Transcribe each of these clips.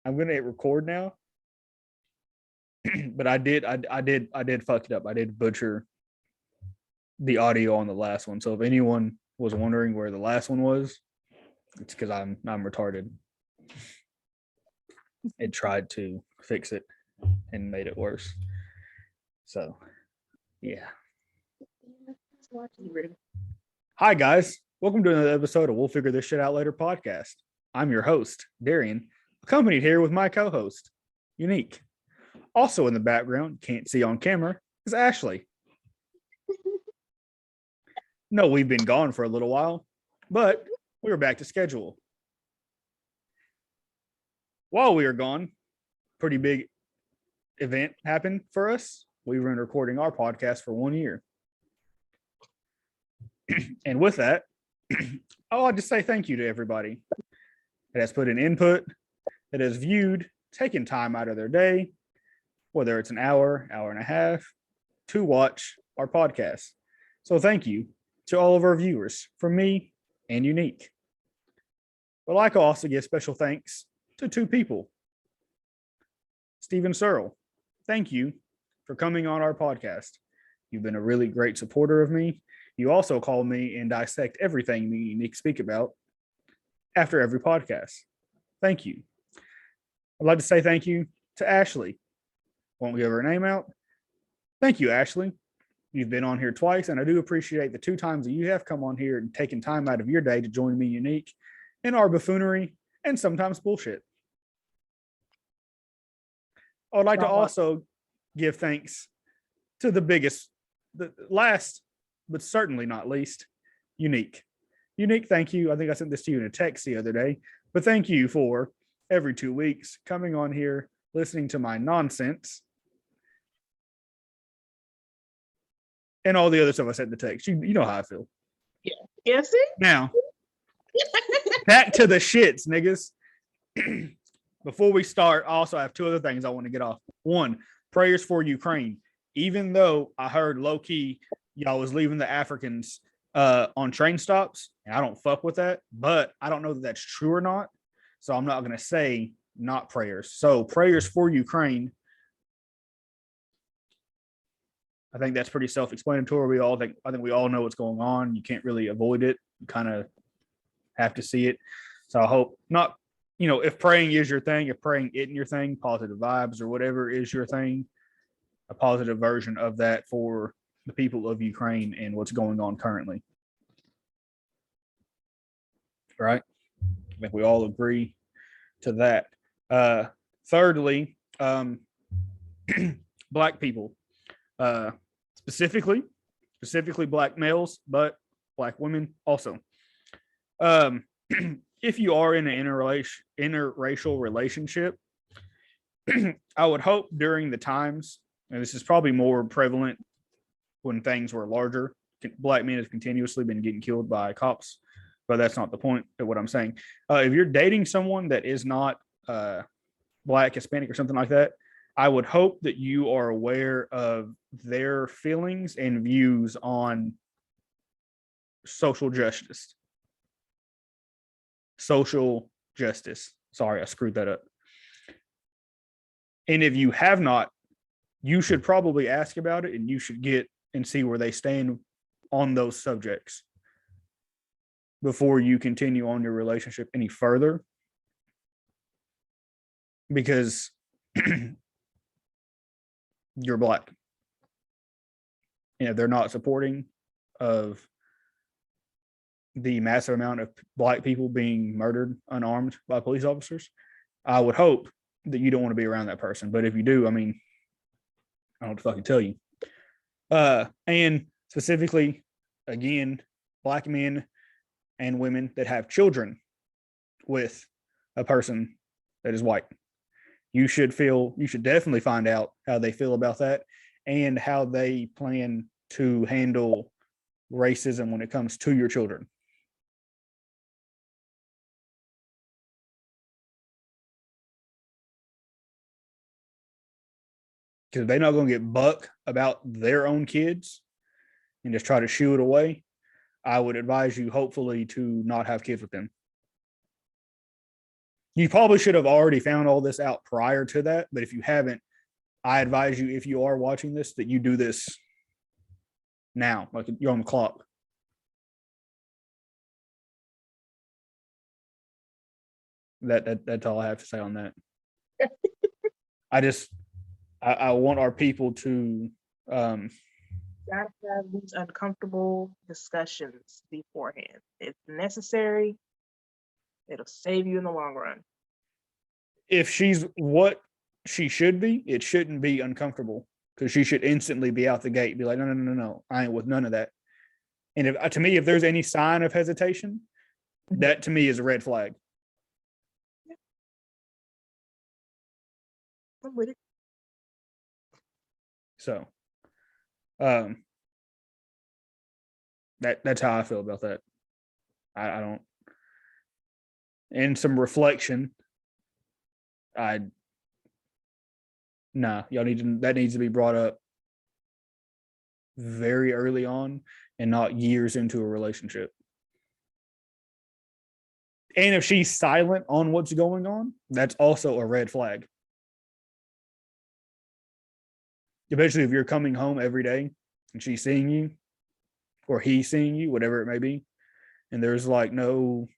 I'm gonna hit record now. But I did fuck it up. I did butcher the audio on the last one. So if anyone was wondering where the last one was, it's because I'm retarded. It tried to fix it and made it worse. So yeah. Hi guys. Welcome to another episode of We'll Figure This Shit Out Later podcast. I'm your host, Darian, accompanied here with my co-host, Unique. Also in the background, can't see on camera, is Ashley. No, we've been gone for a little while, but we were back to schedule. While we were gone, pretty big event happened for us. We were recording our podcast for 1 year. And with that, I'll just say thank you to everybody that has put in input, that has viewed, taken time out of their day, whether it's an hour, hour and a half, to watch our podcast. So thank you to all of our viewers, from me and Unique. But I'd like to also give special thanks to two people. Stephen Searle, thank you for coming on our podcast. You've been a really great supporter of me. You also call me and dissect everything me and Unique speak about after every podcast. Thank you. I'd like to say thank you to Ashley. Won't give her name out. Thank you, Ashley. You've been on here twice, and I do appreciate the 2 times that you have come on here and taken time out of your day to join me, Unique, in our buffoonery and sometimes bullshit. I would like to also give thanks to the last, but certainly not least, Unique. Unique, thank you. I think I sent this to you in a text the other day, but thank you for every 2 weeks coming on here, listening to my nonsense, and all the other stuff I said in the text. You know how I feel. Yeah. Yes. Now, back to the shits, niggas. Before we start, I also have 2 other things I want to get off. 1, prayers for Ukraine. Even though I heard low-key y'all was leaving the Africans on train stops, and I don't fuck with that, but I don't know that that's true or not. So I'm not going to say not prayers. So prayers for Ukraine. I think that's pretty self-explanatory. I think we all know what's going on. You can't really avoid it. You kind of have to see it. So I hope not, if praying is your thing, if praying isn't your thing, positive vibes or whatever is your thing, a positive version of that for the people of Ukraine and what's going on currently. Right? I think we all agree to that. Thirdly, Black people. Specifically Black males, but Black women also. If you are in an interracial relationship, I would hope during the times, and this is probably more prevalent when things were larger, Black men have continuously been getting killed by cops, but that's not the point of what I'm saying. If you're dating someone that is not Black, Hispanic, or something like that, I would hope that you are aware of their feelings and views on social justice. Social justice. Sorry, I screwed that up. And if you have not, you should probably ask about it, and you should get and see where they stand on those subjects before you continue on your relationship any further. Because you're Black. They're not supporting of the massive amount of Black people being murdered unarmed by police officers. I would hope that you don't want to be around that person. But if you do, I don't know what to fucking tell you. And specifically, again, Black men and women that have children with a person that is white. You should definitely find out how they feel about that and how they plan to handle racism when it comes to your children. Because they're not going to get buck about their own kids and just try to shoo it away. I would advise you, hopefully, to not have kids with them. You probably should have already found all this out prior to that, but if you haven't, I advise you, if you are watching this, that you do this now, like you're on the clock. That's all I have to say on that. I want our people to Gotta have these uncomfortable discussions beforehand. If necessary, it'll save you in the long run. if she's what she should be, it shouldn't be uncomfortable because she should instantly be out the gate, be like, no, I ain't with none of that. And if to me, if there's any sign of hesitation, that to me is a red flag. I'm with it. So, that's how I feel about that. I don't. And some reflection. Y'all that needs to be brought up very early on and not years into a relationship. And if she's silent on what's going on, that's also a red flag. Especially if you're coming home every day and she's seeing you or he's seeing you, whatever it may be, and there's like no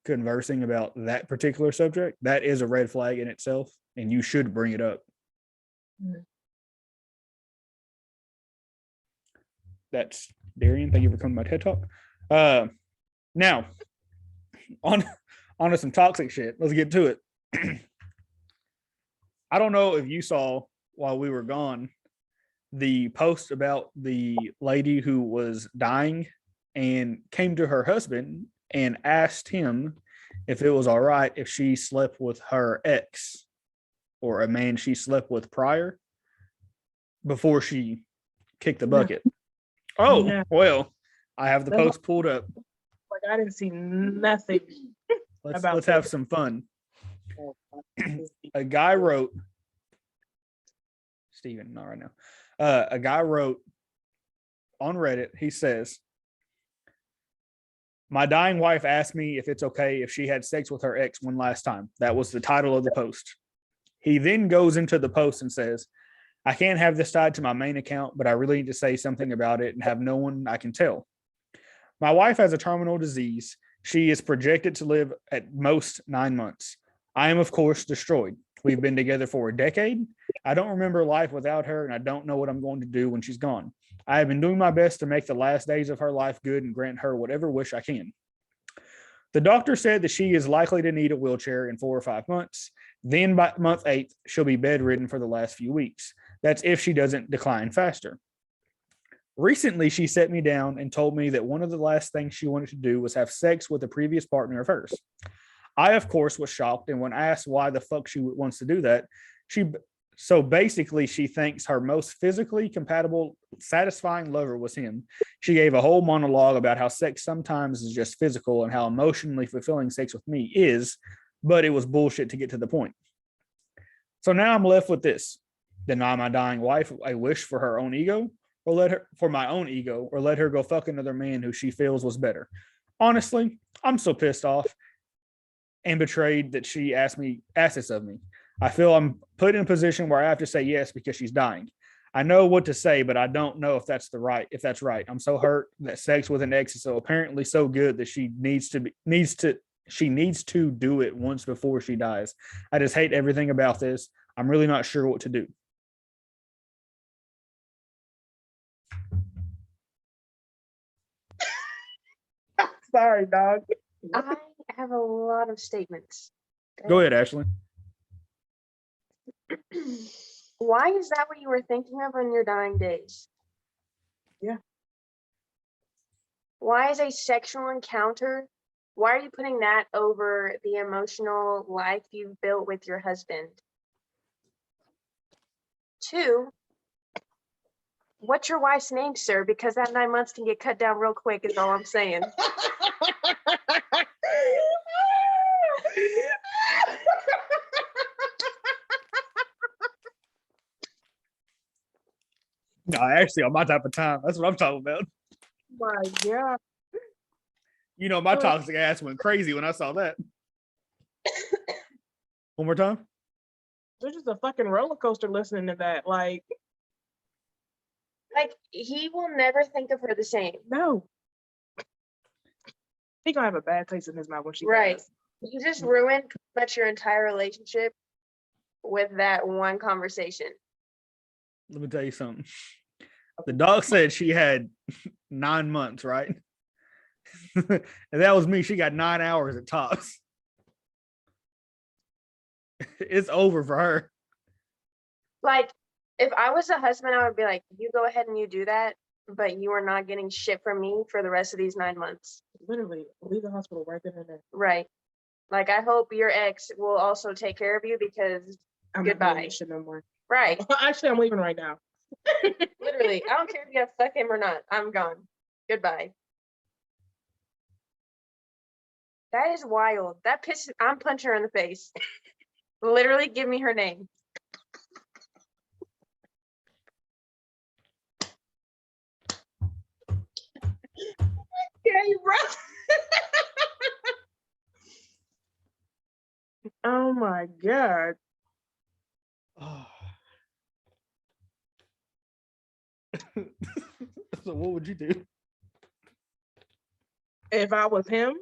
conversing about that particular subject, that is a red flag in itself, and you should bring it up. Mm-hmm. That's Darian. Thank you for coming to my TED Talk. Now, on to some toxic shit. Let's get to it. I don't know if you saw while we were gone the post about the lady who was dying and came to her husband and asked him if it was all right if she slept with her ex or a man she slept with prior before she kicked the bucket. Oh, well, I have the post pulled up. Like I didn't see nothing. Let's have some fun. A guy wrote, Steven, not right now. A guy wrote on Reddit, he says, my dying wife asked me if it's okay if she had sex with her ex one last time. That was the title of the post. He then goes into the post and says, I can't have this tied to my main account, but I really need to say something about it and have no one I can tell. My wife has a terminal disease. She is projected to live at most 9 months. I am, of course, destroyed. We've been together for a decade. I don't remember life without her, and I don't know what I'm going to do when she's gone. I have been doing my best to make the last days of her life good and grant her whatever wish I can. The doctor said that she is likely to need a wheelchair in 4 or 5 months. Then by month 8, she'll be bedridden for the last few weeks. That's if she doesn't decline faster. Recently, she sat me down and told me that one of the last things she wanted to do was have sex with a previous partner of hers. I, of course, was shocked, and when asked why the fuck she wants to do that, so basically she thinks her most physically compatible, satisfying lover was him. She gave a whole monologue about how sex sometimes is just physical and how emotionally fulfilling sex with me is, but it was bullshit to get to the point. So now I'm left with this. Deny my dying wife a wish for her own ego, or let her go fuck another man who she feels was better. Honestly, I'm so pissed off and betrayed that she asked this of me. I feel I'm put in a position where I have to say yes because she's dying. I know what to say, but I don't know if that's right. I'm so hurt that sex with an ex is so apparently so good that she needs to do it once before she dies. I just hate everything about this. I'm really not sure what to do. Sorry, dog. I have a lot of statements. Go ahead, Ashley. Why is that what you were thinking of on your dying days? Yeah. Why is a sexual encounter? Why are you putting that over the emotional life you've built with your husband? 2, what's your wife's name, sir? Because that 9 months can get cut down real quick is all I'm saying. No, actually, on my type of time. That's what I'm talking about. My God. You know, my toxic ass went crazy when I saw that. One more time. They're just a fucking roller coaster listening to that. Like, he will never think of her the same. no. He gonna have a bad taste in his mouth when she Right. does. You just ruined pretty much your entire relationship with that one conversation. Let me tell you something. The dog said she had 9 months, right? And that was me. She got 9 hours at tops. It's over for her. Like, if I was a husband, I would be like, you go ahead and you do that, but you are not getting shit from me for the rest of these 9 months. Literally, leave the hospital right then and there. Right. Like, I hope your ex will also take care of you because, I'm not Goodbye. doing this shit no more. right. Actually, I'm leaving right now. Literally, I don't care if you have to fuck him or not. I'm gone. Goodbye. That is wild. That pisses. I'm punching her in the face. Literally, give me her name. Okay, bro. Oh my god. So what would you do? If I was him,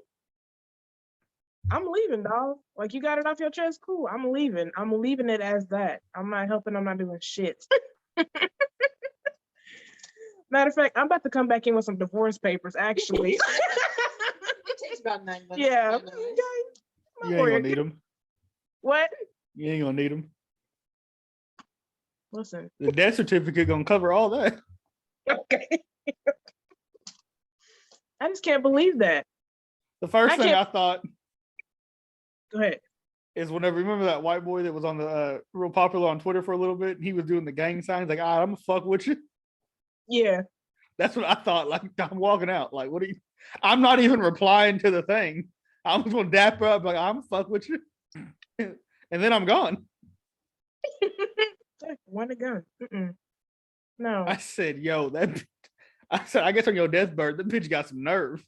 I'm leaving, dog. Like, you got it off your chest, cool. I'm leaving. I'm leaving it as that. I'm not helping. I'm not doing shit. Matter of fact, I'm about to come back in with some divorce papers, actually. It takes about 9 months. Yeah. to Okay. finalize. My You ain't boy, gonna need them. what? You ain't gonna need them. Listen. The death certificate gonna cover all that. Okay. I just can't believe that. The first I thing can't- I thought Go ahead. is whenever, remember that white boy that was on the real popular on Twitter for a little bit, and he was doing the gang signs like, "I'm gonna fuck with you." Yeah. That's what I thought. Like, I'm walking out. Like, what are you? I'm not even replying to the thing. I'm just gonna dap her up like, "I'm fuck with you," and then I'm gone. One to gun. No. I said, "Yo, that." I said, "I guess on your deathbed, that bitch got some nerve."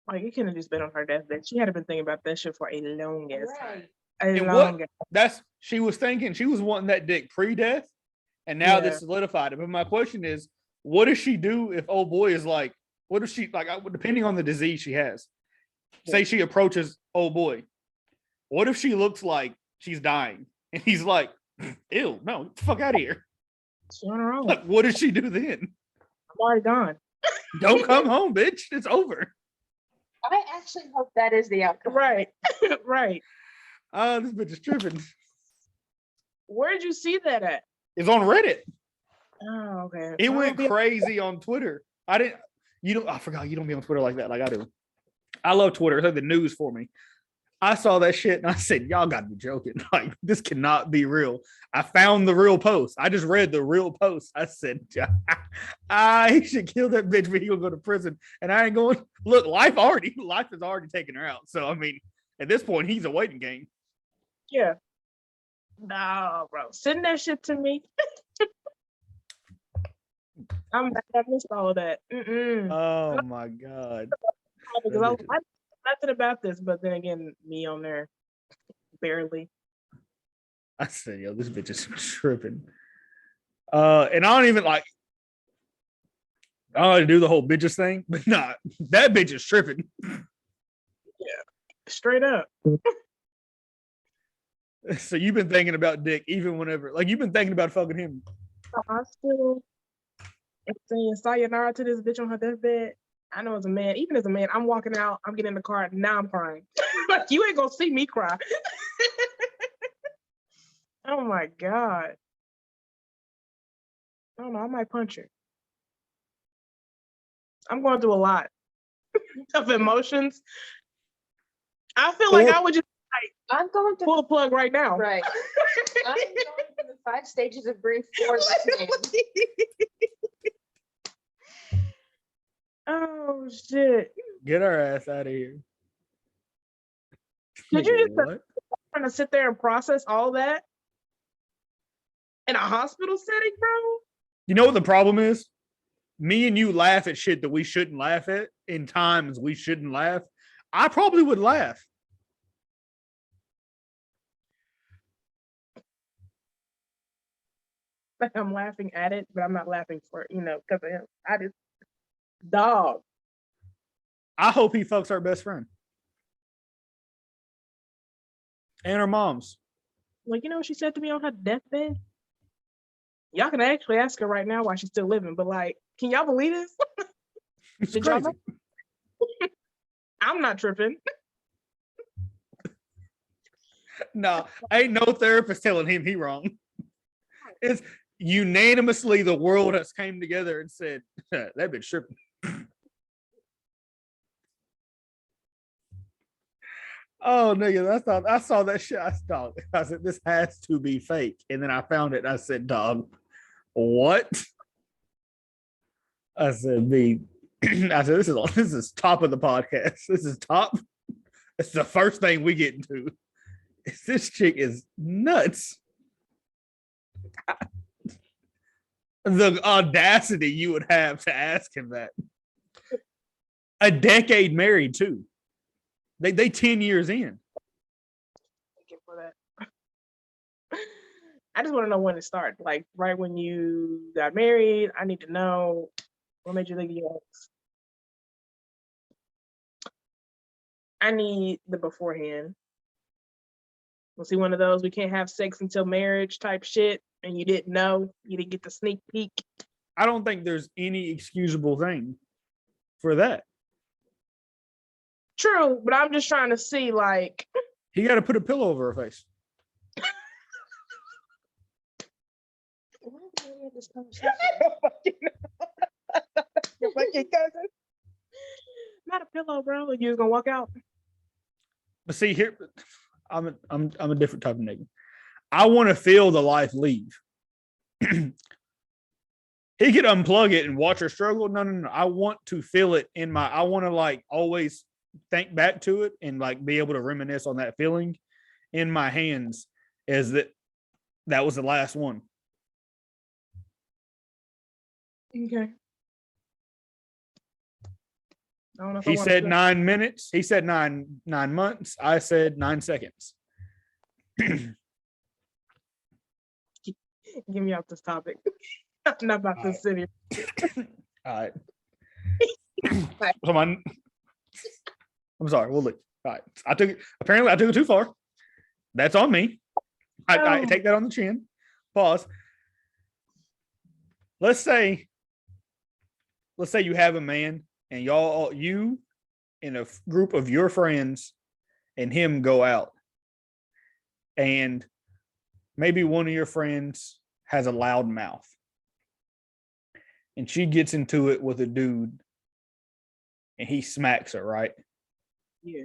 Like, you couldn't have just been on her deathbed. She had been thinking about that shit for a long ass time. Right. A And long what? That's she was thinking. She was wanting that dick pre-death, and now this Yeah. solidified it. But my question is, what does she do if old boy is like? What if she like? Depending on the disease she has, say she approaches old boy. What if she looks like she's dying, and he's like, "Ew, no, get the fuck out of here." She on her own. Like, what does she do then? I'm already gone. Don't come home, bitch. It's over. I actually hope that is the outcome. Right. Right. Oh, this bitch is tripping. Where'd you see that at? It's on Reddit. Oh, okay. It I went don't be- crazy on Twitter. I didn't. You don't. I forgot. You don't be on Twitter like that, like I do. I love Twitter. It's like the news for me. I saw that shit and I said, "Y'all got to be joking. Like, this cannot be real." I found the real post. I just read the real post. I said, "I should kill that bitch, but he will go to prison." And I ain't going. Look, life has already taken her out. So I mean, at this point, he's a waiting game. Yeah. No, bro. Send that shit to me. I missed all of that. Oh my god. Because I know nothing about this, but then again, me on there, barely. I said, "Yo, this bitch is tripping." And I don't even like. I don't know how to do the whole bitches thing, but nah, that bitch is tripping. Straight up. So you've been thinking about dick even whenever, like you've been thinking about fucking him. I still am saying sayonara to this bitch on her deathbed. I know as a man, even as a man, I'm walking out, I'm getting in the car, now I'm crying. Like, you ain't gonna see me cry. Oh my God. I don't know, I might punch her. I'm going through a lot of emotions. I feel like I would just I'm going pull the plug right now. Right. I'm going through the 5 stages of grief for this man. Oh shit. Get our ass out of here. Could you just What? trying to sit there and process all that in a hospital setting, bro? You know what the problem is? Me and you laugh at shit that we shouldn't laugh at in times we shouldn't laugh. I probably would laugh. Like I'm laughing at it, but I'm not laughing for because of him. I just dog. I hope he fucks our best friend and her mom's. Like what she said to me on her deathbed? Y'all can actually ask her right now while she's still living, but like, can y'all believe this? It's Did y'all crazy. know? I'm not tripping. No, ain't no therapist telling him he wrong. It's unanimously the world has came together and said that bitch tripping. Oh nigga, I saw that shit. I said this has to be fake, and then I found it. And I said, "Dog, what?" I said, "B." I said, "This is top of the podcast. This is top. It's the first thing we get into. This chick is nuts." The audacity you would have to ask him that. A decade married too. They 10 years in. Thank you for that. I just want to know when it started. Like right when you got married. I need to know what made you think of your ex. I need the beforehand. Was he one of those we can't have sex until marriage type shit? And you didn't know, you didn't get the sneak peek. I don't think there's any excusable thing for that. True, but I'm just trying to see like He got to put a pillow over her face. Your fucking cousin. Not a pillow, bro. You just gonna walk out. But see here, I'm a different type of nigga. I want to feel the life leave. He could unplug it and watch her struggle. No. I want to feel it in my. I want to like always think back to it and like be able to reminisce on that feeling in my hands. Is that was the last one? Okay. I don't know if He said 9 minutes. He said 9 months. I said 9 seconds. Get me off this topic. I'm not about to sit here. All right. I'm sorry. We'll leave. All right. Apparently I took it too far. That's on me. I take that on the chin. Pause. Let's say you have a man and you and a group of your friends and him go out, and maybe one of your friends has a loud mouth and she gets into it with a dude and he smacks her, right? Yeah.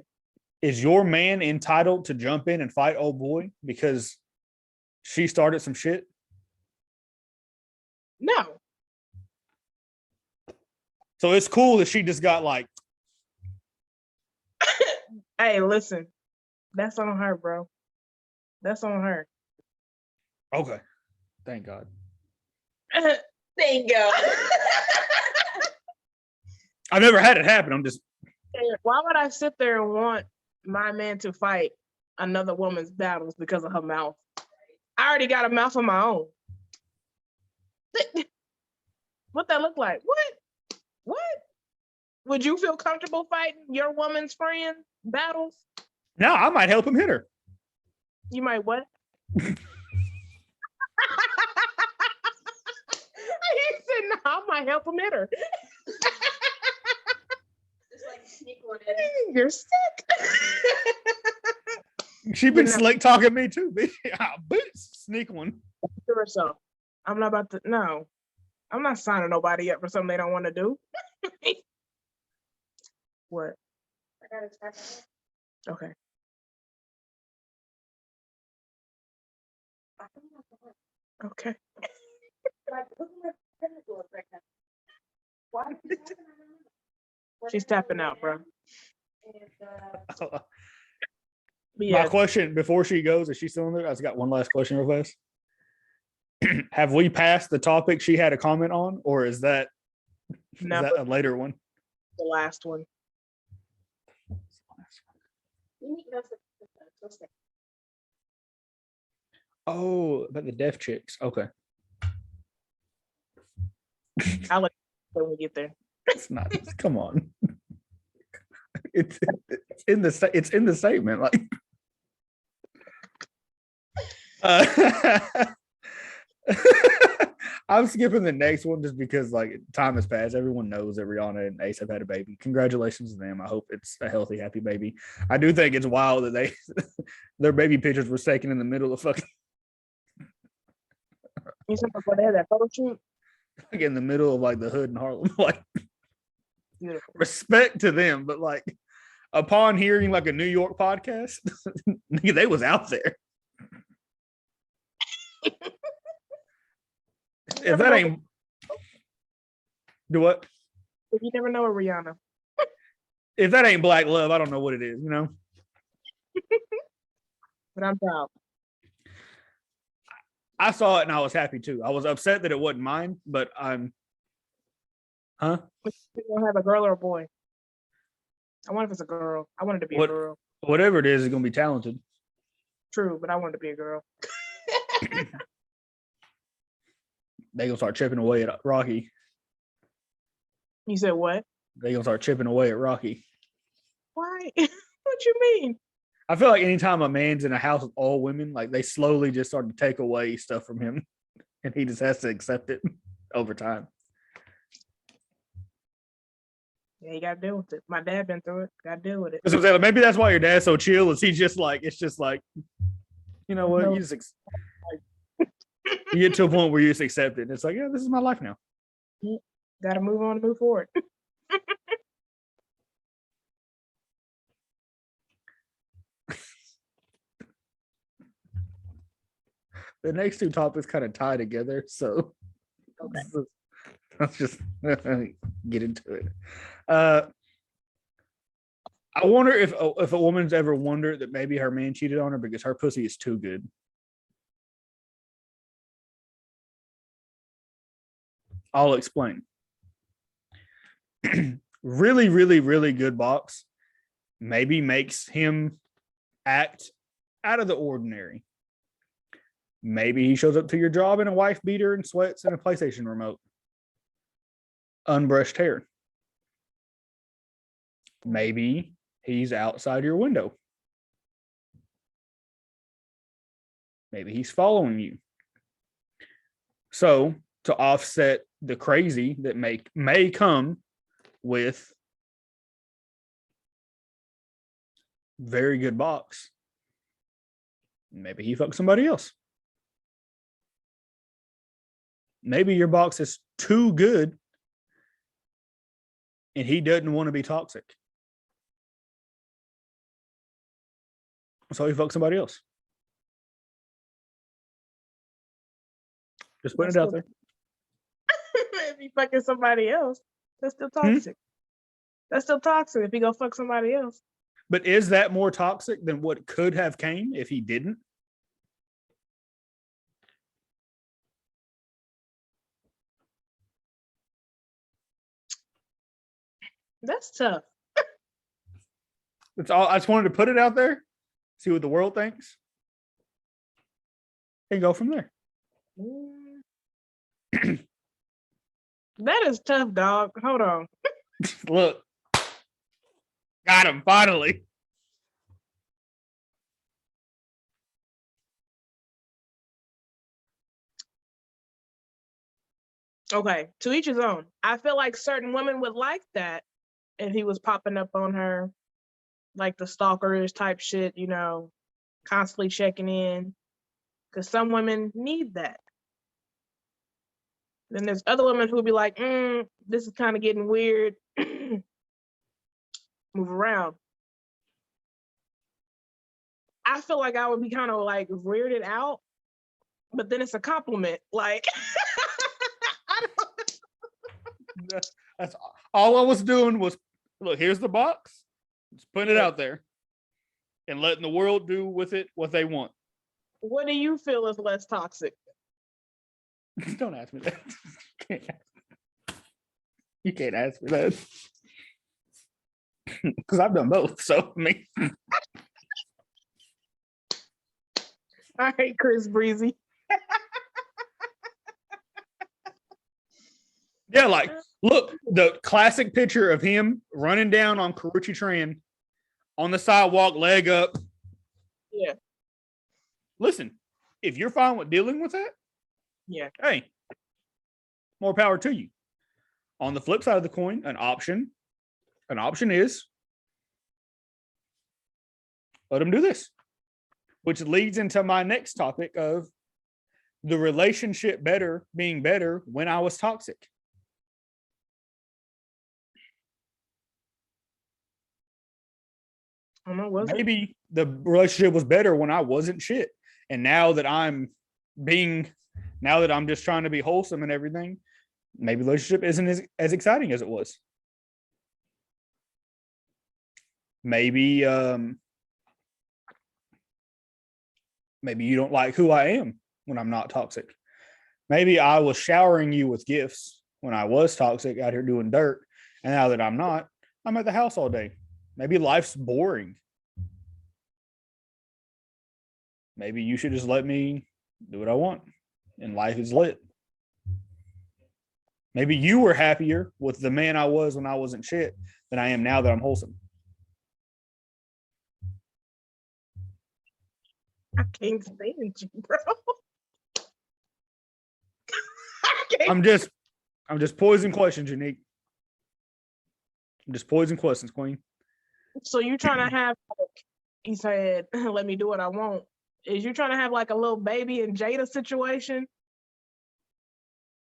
Is your man entitled to jump in and fight old boy because she started some shit? No. So it's cool that she just got like, hey, listen. That's on her, bro. That's on her. okay, thank God. Thank God. I've never had it happen. I'm just, why would I sit there and want my man to fight another woman's battles because of her mouth? I already got a mouth of my own. What that look like? What? Would you feel comfortable fighting your woman's friend battles? no, I might help him hit her. You might what? He said, no, I might help him hit her. Just like sneak one in. You're sick. She been slick talking me too, bitch. Sneak one. To herself. I'm not about to, no. I'm not signing nobody up for something they don't want to do. What? I gotta tap it. Okay. Okay. Like, look at my pinnacle right now. Why? She's tapping out, bro. And, Yeah. My question before she goes, is she still in there? I've got one last question real fast. Have we passed the topic she had a comment on, or is that a later one? The last one. Oh, about the deaf chicks. Okay. I'll let you know when we get there. It's not. Come on. It's in the statement. Like, I'm skipping the next one just because like time has passed. Everyone knows that Rihanna and Ace have had a baby. Congratulations to them. I hope it's a healthy, happy baby. I do think it's wild that their baby pictures were taken in the middle of fucking You said before they had that photo shoot. like in the middle of like the hood in Harlem. Like, Beautiful. respect to them, but like upon hearing like a New York podcast, they was out there. If that ain't do what? You never know with Rihanna. If that ain't black love, I don't know what it is, you know? But I'm proud. I saw it and I was happy too. I was upset that it wasn't mine, but I'm You gonna have a girl or a boy? I wonder if it's a girl. I wanted to be a girl. whatever it is gonna be talented. True, but I wanted to be a girl. They gonna start chipping away at Rocky. You said what? They gonna start chipping away at Rocky. Why? What you mean? I feel like anytime a man's in a house with all women, like they slowly just start to take away stuff from him, and he just has to accept it over time. Yeah, you gotta deal with it. My dad been through it. Gotta deal with it. That's what I'm saying. Maybe that's why your dad's so chill. Is he just like it's just like, you know what? No. You just you get to a point where you just accept it. And it's like, yeah, this is my life now. Gotta move on and move forward. The next two topics kind of tie together, so Okay. let's just get into it. I wonder if a woman's ever wondered that maybe her man cheated on her because her pussy is too good. I'll explain. Really, really, really good box maybe makes him act out of the ordinary. Maybe he shows up to your job in a wife beater and sweats and a PlayStation remote. Unbrushed hair. Maybe he's outside your window. Maybe he's following you. So to offset the crazy that may come with very good box, maybe he fucked somebody else. Maybe your box is too good and he doesn't want to be toxic. So he fucked somebody else. Just putting it out there. If he fucking somebody else, that's still toxic. That's still toxic if he go fuck somebody else. But is that more toxic than what could have came if he didn't? That's tough. It's all. I just wanted to put it out there, see what the world thinks, and go from there. That is tough, dog. Hold on. Look, got him finally. Okay, to each his own. I feel like certain women would like that if he was popping up on her, like the stalkerish type shit, you know, constantly checking in. Because some women need that. Then there's other women who would be like, this is kind of getting weird. Move around. I feel like I would be kind of like weirded out, but then it's a compliment. Like, I don't. That's all I was doing was, look, here's the box. Just putting it out there and letting the world do with it what they want. What do you feel is less toxic? Don't ask me that. You can't ask me that. Because I've done both. So, I mean. I hate Chris Breezy. Yeah, like look, the classic picture of him running down on Karuchi Tran on the sidewalk, leg up. Yeah. Listen, if you're fine with dealing with that, Yeah. hey, more power to you. On the flip side of the coin, an option is let him do this, which leads into my next topic of the relationship being better when I was toxic. I don't know. Was it? Maybe the relationship was better when I wasn't shit. And now that I'm just trying to be wholesome and everything, maybe the relationship isn't as exciting as it was. Maybe maybe you don't like who I am when I'm not toxic. Maybe I was showering you with gifts when I was toxic out here doing dirt. And now that I'm not, I'm at the house all day. Maybe life's boring. Maybe you should just let me do what I want and life is lit. Maybe you were happier with the man I was when I wasn't shit than I am now that I'm wholesome. I can't stand you, bro. I'm just posing questions, Unique. I'm just posing questions, Queen. So you're trying to have, like, he said, let me do what I want. Is you trying to have like a little baby and Jada situation?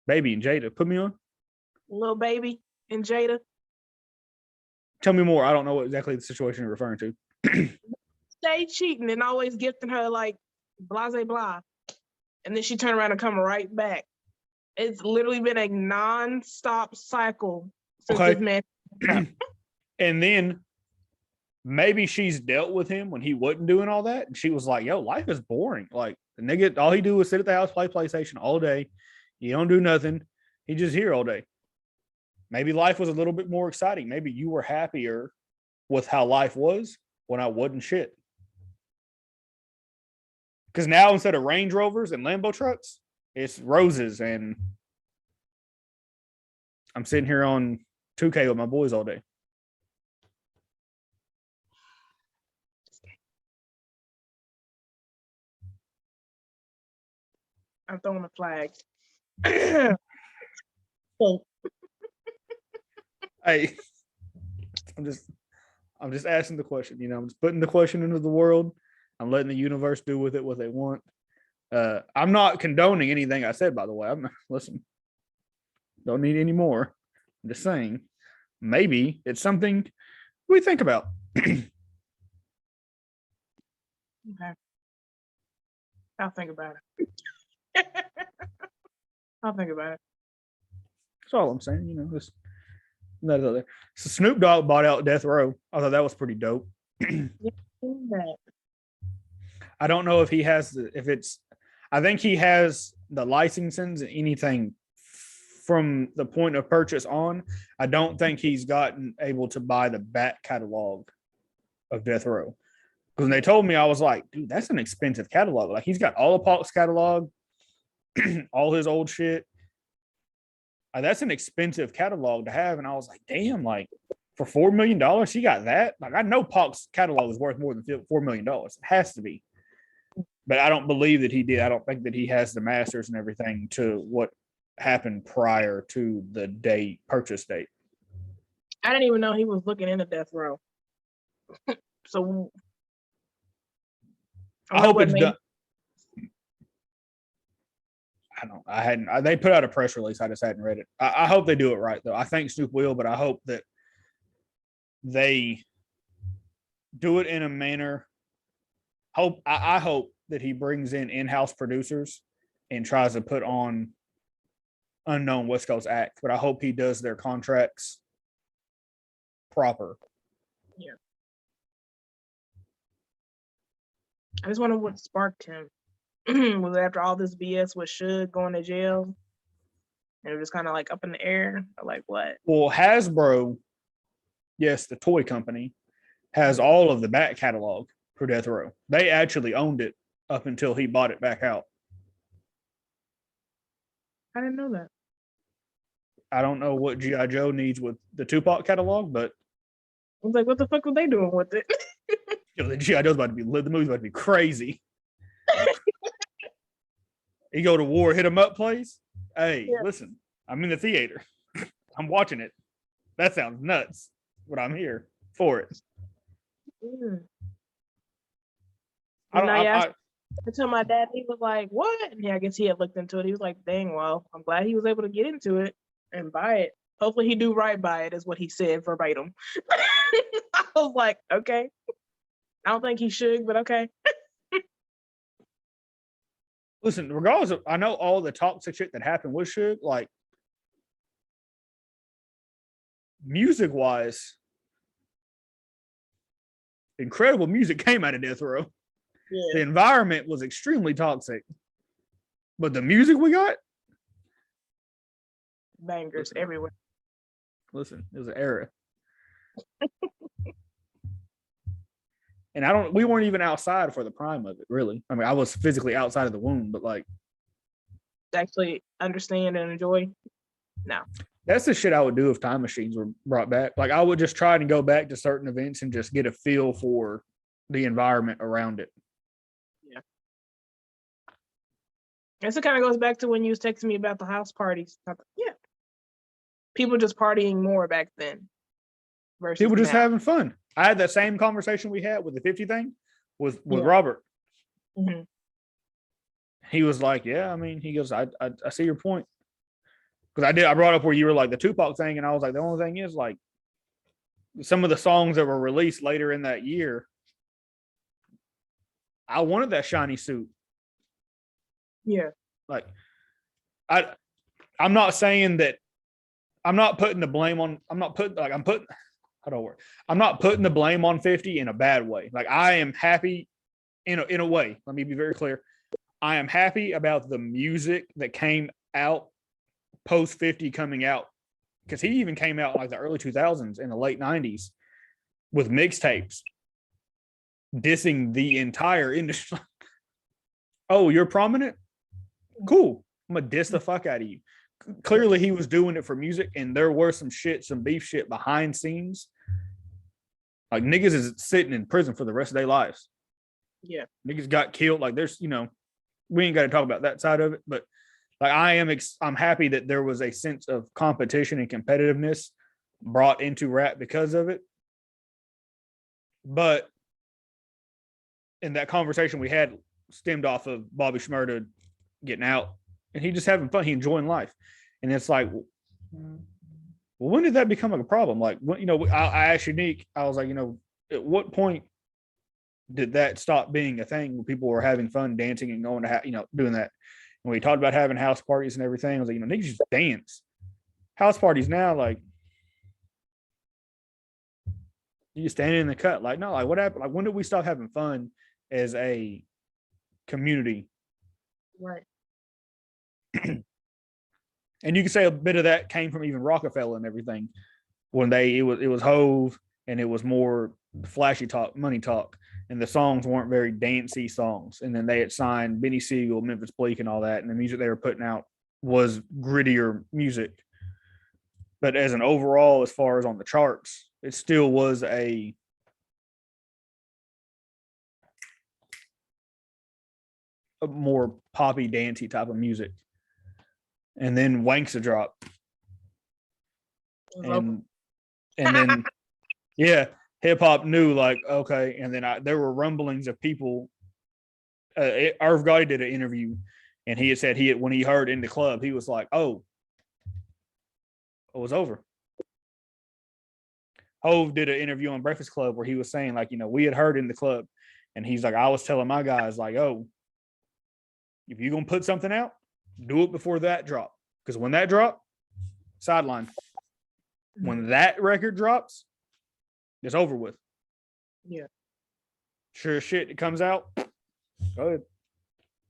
Baby and Jada, put me on. Little baby and Jada? Tell me more. I don't know what exactly the situation you're referring to. Stay cheating and always gifting her like blah, blah, blah. And then she turned around and come right back. It's literally been a non-stop cycle since Okay. this man. And then maybe she's dealt with him when he wasn't doing all that. And she was like, yo, life is boring. Like the nigga, all he do is sit at the house, play PlayStation all day. You don't do nothing. He just here all day. Maybe life was a little bit more exciting. Maybe you were happier with how life was when I wasn't shit. Because now instead of Range Rovers and Lambo trucks, it's roses and I'm sitting here on 2K with my boys all day. I'm throwing a flag. Hey, I'm just asking the question. You know, I'm just putting the question into the world. I'm letting the universe do with it what they want. I'm not condoning anything I said, by the way. Listen, don't need any more. I'm just saying, maybe it's something we think about. Okay. I'll think about it. I'll think about it. That's all I'm saying. You know, just that other. So Snoop Dogg bought out Death Row. I thought that was pretty dope. I don't know if he has I think he has the licensings and anything from the point of purchase on. I don't think he's gotten able to buy the back catalog of Death Row. Because when they told me, I was like, dude, that's an expensive catalog. Like he's got all of Pac's catalog, all his old shit. That's an expensive catalog to have. And I was like, damn, like for $4 million, he got that. Like I know Pac's catalog is worth more than $4 million. It has to be. But I don't believe that he did. I don't think that he has the masters and everything to what happened prior to the purchase date. I didn't even know he was looking into Death Row. So I hope it's done. I hadn't. They put out a press release. I just hadn't read it. I hope they do it right, though. I think Snoop will, but I hope that they do it in a manner. I hope that he brings in-house producers and tries to put on unknown West Coast act, but I hope he does their contracts proper. Yeah. I just wonder what sparked him. Was it after all this BS with Suge going to jail? And it was kind of like up in the air? Or like what? Well, Hasbro, yes, the toy company, has all of the back catalog for Death Row. They actually owned it up until he bought it back out. I didn't know that. I don't know what G.I. Joe needs with the Tupac catalog, but I was like, what the fuck were they doing with it? the G.I. Joe's about to be lit. The movie's about to be crazy. You go to war, hit 'em up, plays. Hey, Yeah. listen, I'm in the theater. I'm watching it. That sounds nuts, but I'm here for it. I don't. I told my dad, he was like, what? And yeah, I guess he had looked into it. He was like, dang, well, I'm glad he was able to get into it and buy it. Hopefully he do right by it, is what he said verbatim. I was like, okay. I don't think he should, but okay. Listen, regardless of, I know all the toxic shit that happened with Suge, like music wise, incredible music came out of Death Row. Yeah. The environment was extremely toxic, but the music we got, Bangers everywhere. listen, it was an era. And we weren't even outside for the prime of it, really. I mean, I was physically outside of the womb, but like, Actually understand and enjoy. No. that's the shit I would do if time machines were brought back. Like, I would just try and go back to certain events and just get a feel for the environment around it. Yeah. Guess it kind of goes back to when you was texting me about the house parties. Yeah. People just partying more back then. Versus People just now. having fun. I had that same conversation we had with the 50 thing with Yeah. Robert. Mm-hmm. He was like, yeah, I mean, he goes, I see your point. Because I brought up where you were like the Tupac thing, and I was like, the only thing is like some of the songs that were released later in that year, I wanted that shiny suit. Yeah. Like, I'm not saying that I'm not putting the blame on, I'm not putting the blame on 50 in a bad way. Like, I am happy in a way. Let me be very clear. I am happy about the music that came out post 50 coming out, because he even came out like the early 2000s and the late 90s with mixtapes dissing the entire industry. Oh, you're prominent? Cool. I'm gonna diss the fuck out of you. Clearly he was doing it for music, and there were some beef shit behind scenes. Like, niggas is sitting in prison for the rest of their lives. Yeah. Niggas got killed. Like, there's, we ain't got to talk about that side of it, but like, I'm happy that there was a sense of competition and competitiveness brought into rap because of it. But in that conversation we had stemmed off of Bobby Shmurda getting out, and he just having fun. He enjoying life. And it's like, well, when did that become like a problem? Like, when, I asked Unique, I was like, at what point did that stop being a thing when people were having fun dancing and going to, doing that? And we talked about having house parties and everything. I was like, niggas just dance. House parties now, like, you just standing in the cut. Like, no, like, what happened? Like, when did we stop having fun as a community? Right. And you can say a bit of that came from even Rockefeller and everything. When it was Hove, and it was more flashy talk, money talk, and the songs weren't very dancey songs. And then they had signed Benny Siegel, Memphis Bleak, and all that, and the music they were putting out was grittier music. But as an overall, as far as on the charts, it still was a more poppy, dancey type of music. And then Wanksa dropped. And then yeah, hip hop knew, like, okay. And then there were rumblings of people. Irv Gotti did an interview, and he had said when he heard In the Club, he was like, oh, it was over. Hove did an interview on Breakfast Club where he was saying, like, we had heard In the Club, and he's like, I was telling my guys, like, oh, if you're gonna put something out, do it before that drop, because when that drop, sideline. When that record drops, it's over with. Yeah. Sure as shit, it comes out. Go ahead.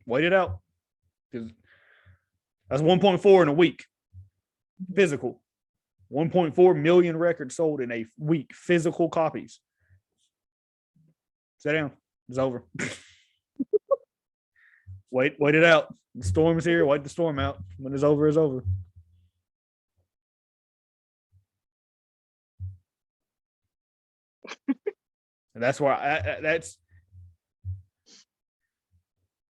Wait it out. Because that's 1.4 in a week. Physical. 1.4 million records sold in a week. Physical copies. Sit down. It's over. Wait it out. The storm's here. Wait the storm out. When it's over, it's over. And that's why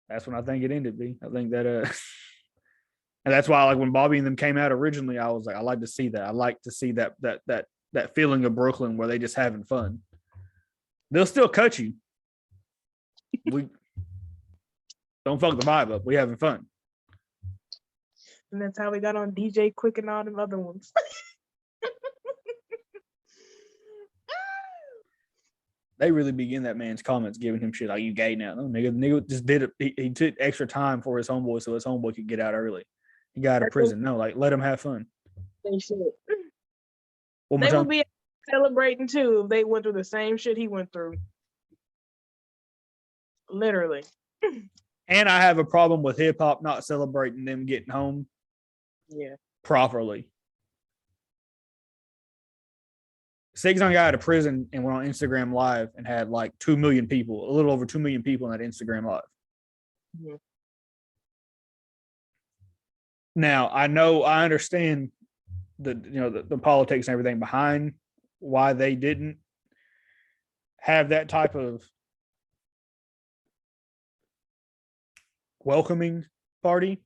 that's when I think it ended. B. I think that and that's why like when Bobby and them came out originally, I was like, I like to see that. I like to see that feeling of Brooklyn where they just having fun. They'll still cut you. We don't fuck the vibe up. We having fun. And that's how we got on DJ Quick and all them other ones. They really begin that man's comments giving him shit like you gay now. No, nigga just did it. He took extra time for his homeboy so his homeboy could get out early. He got out of prison. No, like let him have fun. They should. One more They time. would be celebrating too if they went through the same shit he went through. Literally. And I have a problem with hip hop not celebrating them getting home Yeah. properly. 6ix9ine got out of prison and went on Instagram Live and had like 2 million people, a little over 2 million people in that Instagram Live. Yeah. Now I understand the politics and everything behind why they didn't have that type of welcoming party,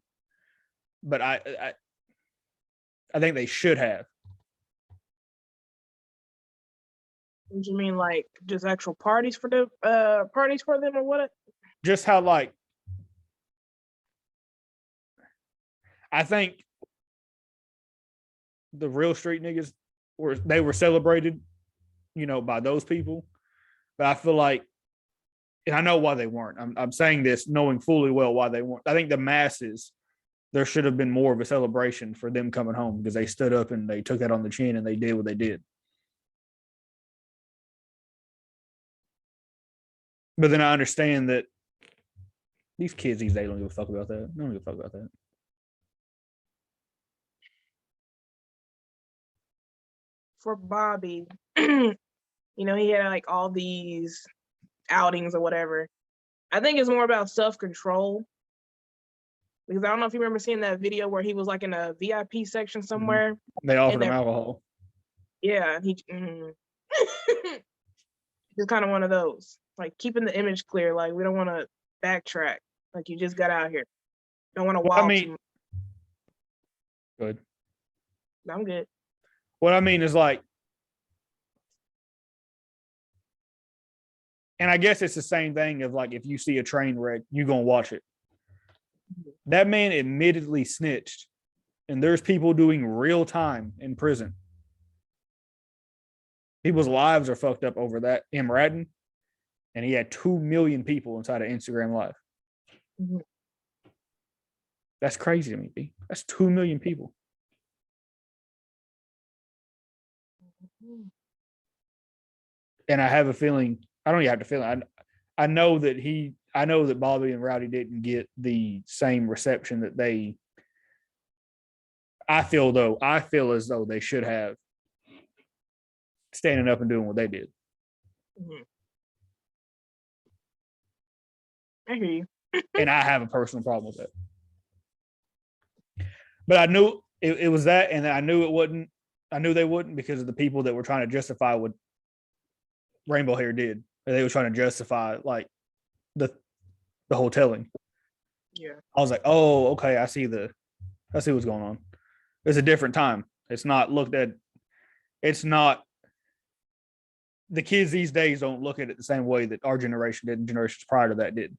but I think they should have. What you mean, like just actual parties for them or what? Just how like I think the real street niggas were celebrated, by those people. But I feel like, and I know why they weren't. I'm saying this knowing fully well why they weren't. I think the masses, there should have been more of a celebration for them coming home because they stood up and they took that on the chin and they did what they did. But then I understand that these kids these days don't give a fuck about that. They don't give a fuck about that. For Bobby, he had like all these outings or whatever. I think it's more about self-control. Because I don't know if you remember seeing that video where he was like in a VIP section somewhere. They offered him alcohol. Yeah, he's kind of one of those. Like keeping the image clear. Like we don't want to backtrack. Like you just got out here. Don't want to walk. Good. I'm good. What I mean is like, and I guess it's the same thing of like, if you see a train wreck, you're going to watch it. That man admittedly snitched, and there's people doing real time in prison. People's lives are fucked up over that. M. Radden, and he had 2 million people inside of Instagram Live. Mm-hmm. That's crazy to me, B. That's 2 million people. And I have a feeling, I don't even have to feel it. I know that Bobby and Rowdy didn't get the same reception that I feel as though they should have, standing up and doing what they did. Mm-hmm. I hear you. And I have a personal problem with that. But I knew it was that, and I knew they wouldn't because of the people that were trying to justify what Rainbow Hair did. They were trying to justify like the whole telling. Yeah. I was like, oh, okay, I see what's going on. It's a different time. It's not the kids these days don't look at it the same way that our generation did and generations prior to that did.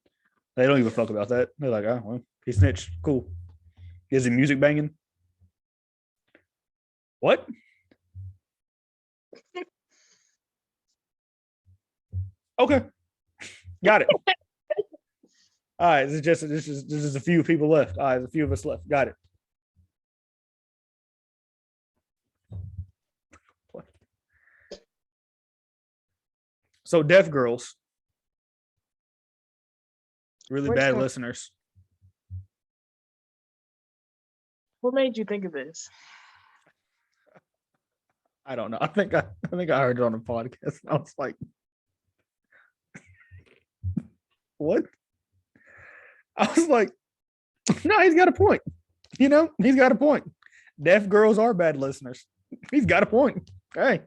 They don't give a fuck about that. They're like, oh, well, he snitched. Cool. Is the music banging? What? Okay. Got it. All right. This is a few people left. All right, there's a few of us left. Got it. So deaf girls, really bad listeners. What made you think of this? I don't know. I think I heard it on a podcast. I was like, what? I was like, no, he's got a point. He's got a point. Deaf girls are bad listeners. He's got a point. Hey,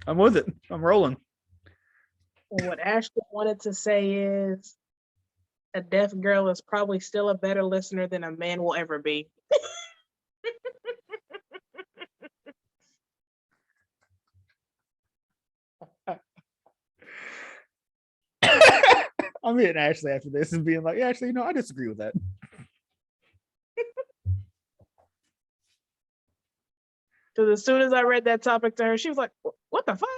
I'm with it. I'm rolling. What Ashley wanted to say is a deaf girl is probably still a better listener than a man will ever be. I'm hitting Ashley after this and being like, actually, I disagree with that. Because as soon as I read that topic to her, she was like, what the fuck?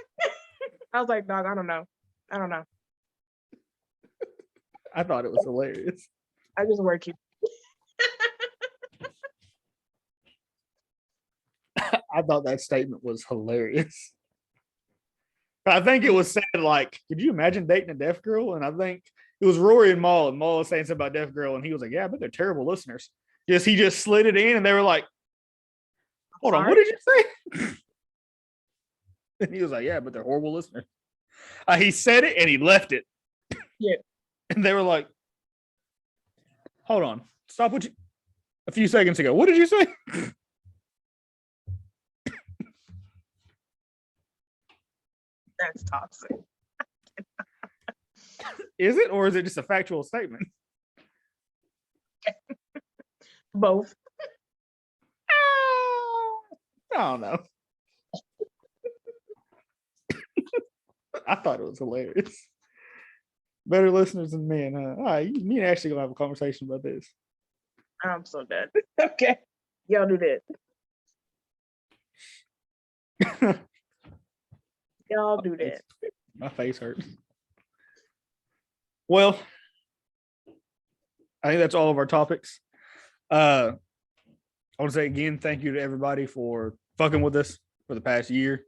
I was like, dog, I don't know. I thought it was hilarious. I just work you. I thought that statement was hilarious. I think it was said like, could you imagine dating a deaf girl? And I think it was Rory and Maul was saying something about deaf girl, and he was like, yeah, but they're terrible listeners. He just slid it in, and they were like, hold on, what did you say? And he was like, yeah, but they're horrible listeners. He said it and he left it. Yeah. And they were like, hold on, stop what you a few seconds ago. What did you say? That's toxic. Is it, or is it just a factual statement? Both. I don't know. I thought it was hilarious. Better listeners than men, huh? All right, me and Ashley gonna have a conversation about this. I'm so dead. Okay. Y'all do that. Y'all do that. My face hurts. Well, I think that's all of our topics. I want to say again, thank you to everybody for fucking with us for the past year.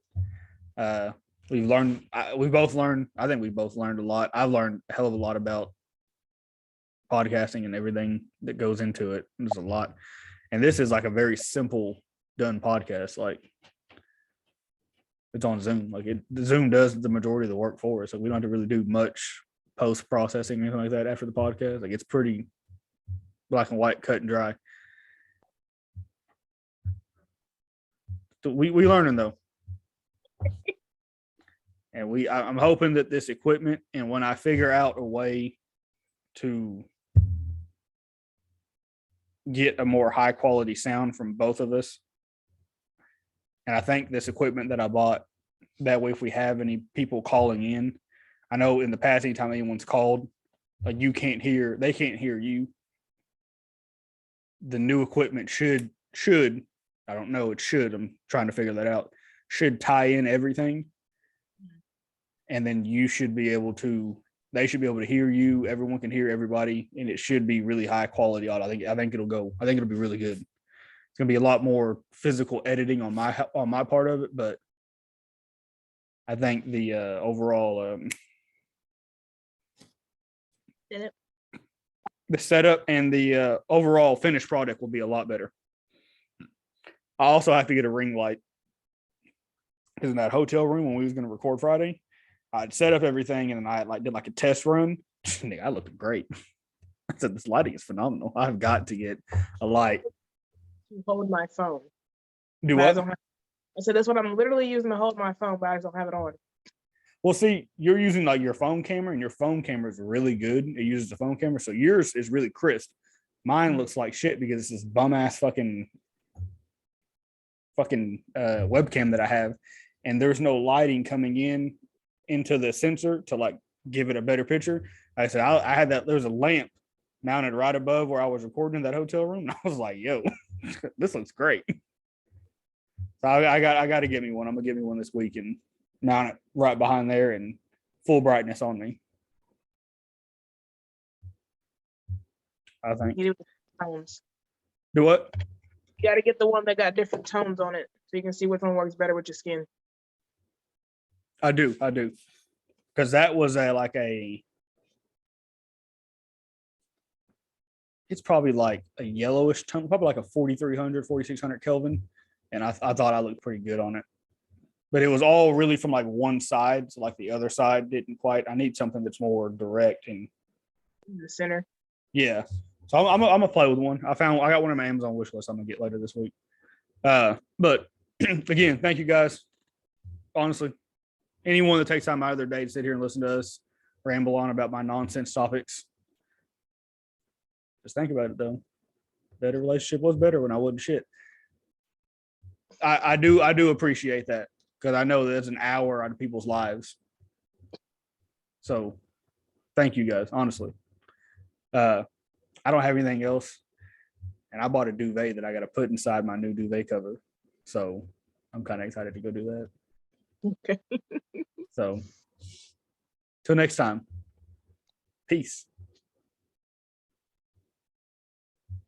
We've learned, I think we both learned a lot. I've learned a hell of a lot about podcasting and everything that goes into it. There's a lot. And this is like a very simple done podcast. Like, it's on Zoom. Like, the Zoom does the majority of the work for us. So we don't have to really do much post processing or anything like that after the podcast. Like, it's pretty black and white, cut and dry. So we learning though. And I'm hoping that this equipment, and when I figure out a way to get a more high quality sound from both of us, and I think this equipment that I bought, that way if we have any people calling in, I know in the past, anytime anyone's called, like they can't hear you. The new equipment should, I don't know, it should, I'm trying to figure that out, should tie in everything. And then they should be able to hear you. Everyone can hear everybody, and it should be really high quality audio. I think it'll be really good. It's gonna be a lot more physical editing on my part of it, but I think the overall the setup and the overall finished product will be a lot better. I also have to get a ring light, because in that hotel room when we was going to record Friday, I'd set up everything, and then I did a test run. I looked great. I said, this lighting is phenomenal. I've got to get a light. Hold my phone. Do what? I said that's what I'm literally using to hold my phone, but I just don't have it on. Well, see, you're using your phone camera, and your phone camera is really good. It uses the phone camera, so yours is really crisp. Mine looks like shit because it's this bum ass fucking webcam that I have, and there's no lighting coming into the sensor to give it a better picture. I said I had that. There was a lamp mounted right above where I was recording in that hotel room, and I was like, "Yo, this looks great." So I got to get me one. I'm gonna get me one this week and mount it right behind there and full brightness on me. I think. You do tones. Do what? You got to get the one that got different tones on it, so you can see which one works better with your skin. I do, because that was it's probably like a yellowish tone, probably like a 4300, 4600 Kelvin, and I thought I looked pretty good on it. But it was all really from one side, so the other side didn't quite. I need something that's more direct and in the center. Yeah, so I'm gonna play with one. I got one on my Amazon wish list. I'm gonna get later this week. But again, thank you guys. Honestly, anyone that takes time out of their day to sit here and listen to us ramble on about my nonsense topics. Just think about it though. Better relationship was better when I wasn't shit. I do appreciate that because I know that's an hour out of people's lives. So thank you guys, honestly. I don't have anything else. And I bought a duvet that I got to put inside my new duvet cover. So I'm kind of excited to go do that. Okay. So till next time. Peace.